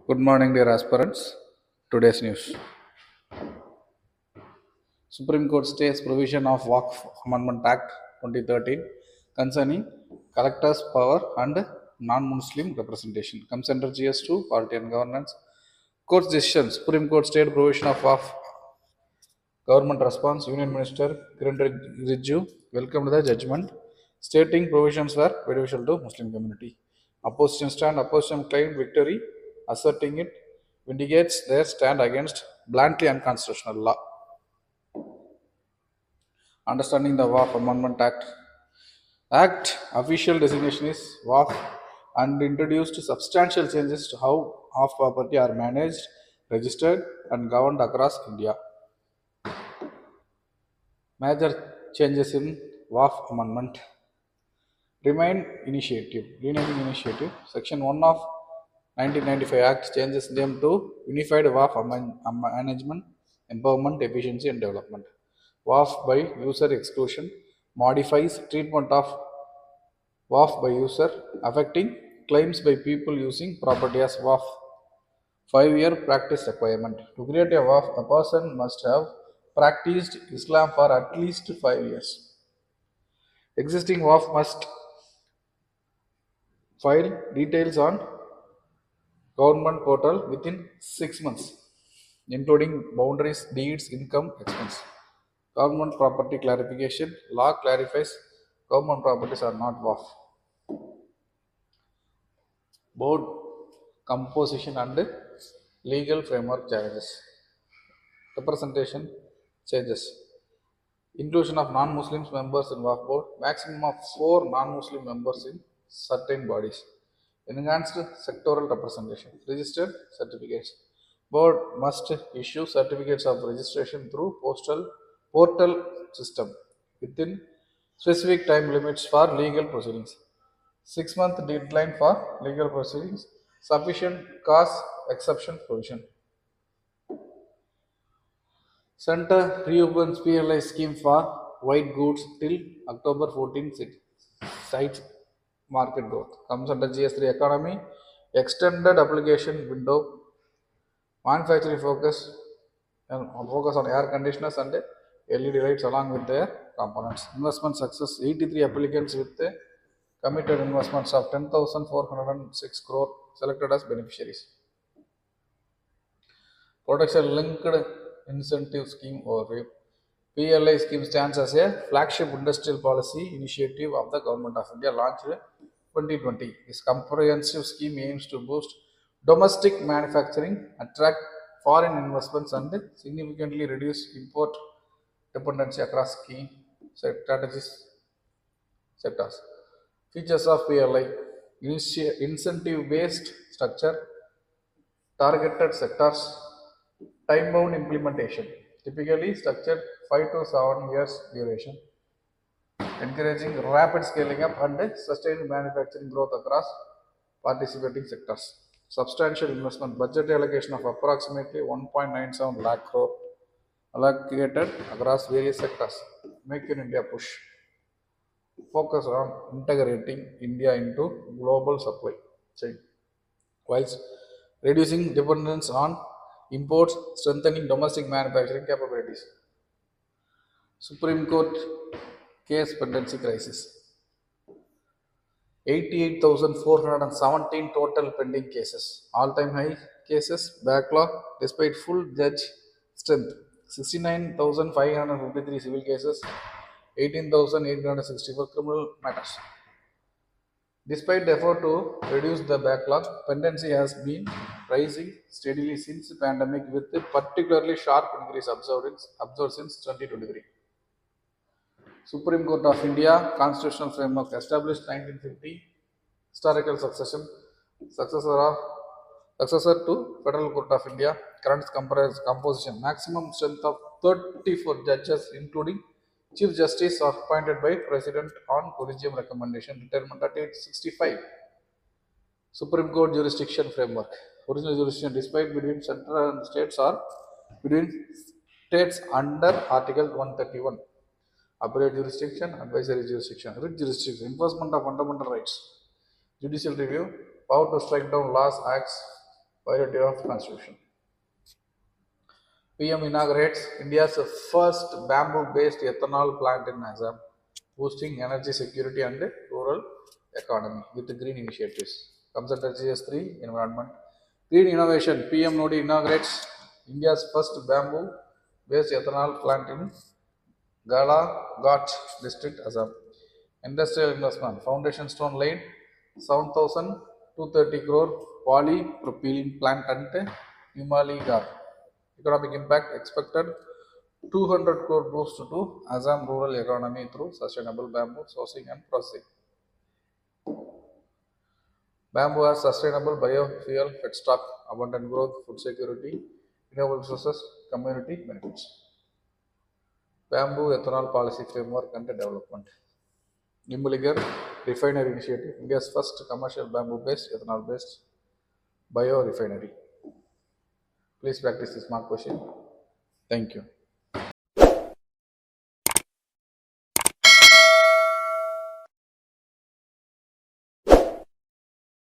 Good morning, dear aspirants. Today's news. Supreme Court stays provision of Waqf Amendment Act 2013 concerning collectors' power and non-Muslim representation. Comes under GS2, Polity and Governance. Court's decision. Supreme Court stayed provision of Waqf. Government response. Union Minister Kiran Rijiju welcomed the judgment, stating provisions were beneficial to Muslim community. Opposition stand. Opposition claimed victory, asserting it vindicates their stand against bluntly unconstitutional law. Understanding the WAF Amendment Act. Act official designation is WAF and introduced substantial changes to how off property are managed, registered, and governed across India. Major changes in WAF Amendment. Renaming initiative. Section 1 of 1995 Act changes name to Unified WAF Management, Empowerment, Efficiency and Development. WAF by user exclusion modifies treatment of WAF by user, affecting claims by people using property as WAF. 5-year practice requirement. To create a WAF, a person must have practiced Islam for at least 5 years. Existing WAF must file details on government portal within 6 months, including boundaries, deeds, income, expense. Government property clarification. Law clarifies government properties are not WAF. Board composition and legal framework challenges. Representation changes. Inclusion of non-Muslims members in WAF board. Maximum of 4 non-Muslim members in certain bodies. Enhanced sectoral representation. Registered certificates. Board must issue certificates of registration through portal system within specific time limits for legal proceedings. 6-month deadline for legal proceedings. Sufficient cause exception provision. Center reopens PLI scheme for white goods till October 14. Cites market growth. Comes under GS3 economy. Extended application window. Manufacturing focus on air conditioners and LED lights along with their components. Investment success. 83 applicants with committed investments of 10,406 crore selected as beneficiaries. Protection linked incentive scheme overview. PLI scheme stands as a flagship industrial policy initiative of the Government of India launched 2020. This comprehensive scheme aims to boost domestic manufacturing, attract foreign investments, and significantly reduce import dependency across key strategies sectors. Features of PLI. Incentive based structure, targeted sectors, time bound implementation, typically structured 5 to 7 years duration, encouraging rapid scaling up and sustained manufacturing growth across participating sectors. Substantial investment. Budget allocation of approximately 1.97 lakh crore allocated across various sectors. Make in India push. Focus on integrating India into global supply chain, whilst reducing dependence on imports, strengthening domestic manufacturing capabilities. Supreme Court case pendency crisis. 88,417 total pending cases. All-time high cases backlog despite full judge strength. 69,553 civil cases. 18,864 criminal matters. Despite the effort to reduce the backlog, pendency has been rising steadily since the pandemic, with a particularly sharp increase observed since 2023. Supreme Court of India Constitutional Framework established 1950. Historical successor to Federal Court of India. Current composition. Maximum strength of 34 judges, including Chief Justice, appointed by President on collegium recommendation. Retirement at age 65. Supreme Court jurisdiction framework. Original jurisdiction despite between central and states or between states under Article 131. Appellate jurisdiction, advisory jurisdiction, writ jurisdiction, enforcement of fundamental rights, judicial review, power to strike down laws, acts, Violative of Constitution. PM inaugurates India's first bamboo-based ethanol plant in Assam, boosting energy security and rural economy with green initiatives. Comes under GS3 Environment. Green Innovation. PM Modi inaugurates India's first bamboo-based ethanol plant in Galaghat district, Assam. Industrial investment. Foundation stone laid 7,230 crore polypropylene plant at Numaligarh. Economic impact expected 200 crore boost to Assam rural economy through sustainable bamboo sourcing and processing. Bamboo as sustainable biofuel, feedstock, abundant growth, food security, renewable resources, community benefits. Bamboo ethanol policy framework and development. Nimbuligar Refinery Initiative, India's first commercial bamboo-based, ethanol-based bio refinery. Please practice this mark question. Thank you.